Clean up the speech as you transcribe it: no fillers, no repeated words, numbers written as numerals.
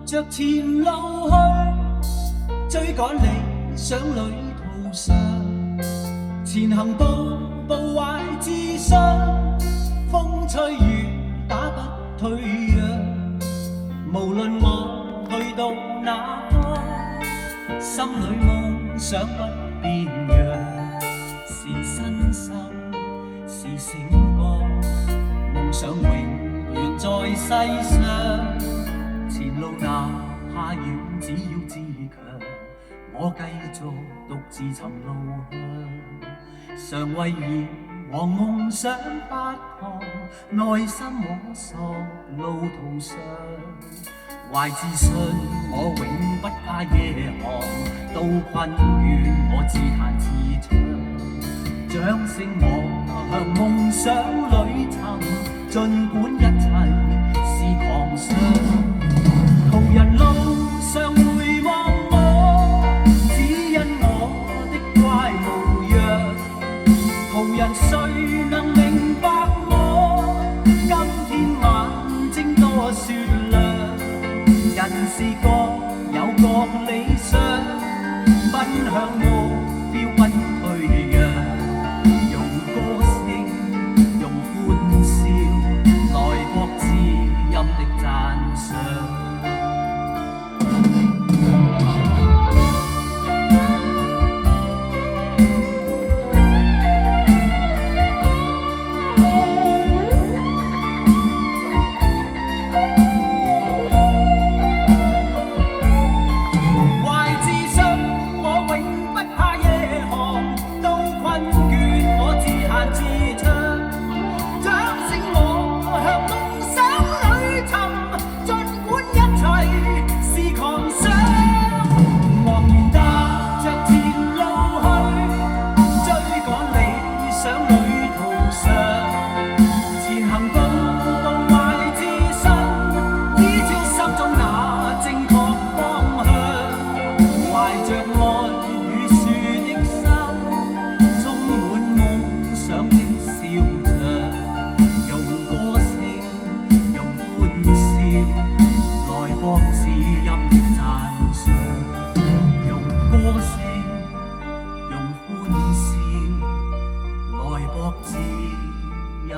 着前路去，追趕理想旅途上，前行步步懷自信，風吹雨打不退讓。無論我去到哪方，心裏夢想不變樣，是新生是醒覺，夢想永遠在世上。前路哪怕遠，只要自強，我繼續獨自尋路向。常為遙望夢想發狂，內心摸索路途上，懷自信我永不怕夜航，到困倦我自彈自唱，掌聲我向夢想裏尋，儘管一切是狂想。途人路上回望我，只因我的乖模樣。途人誰能明白我？今天眼睛多雪亮。人是各有各理想，奔向目標不退讓。用歌聲，用歡笑，來博知音的讚賞。用歡笑來博知音。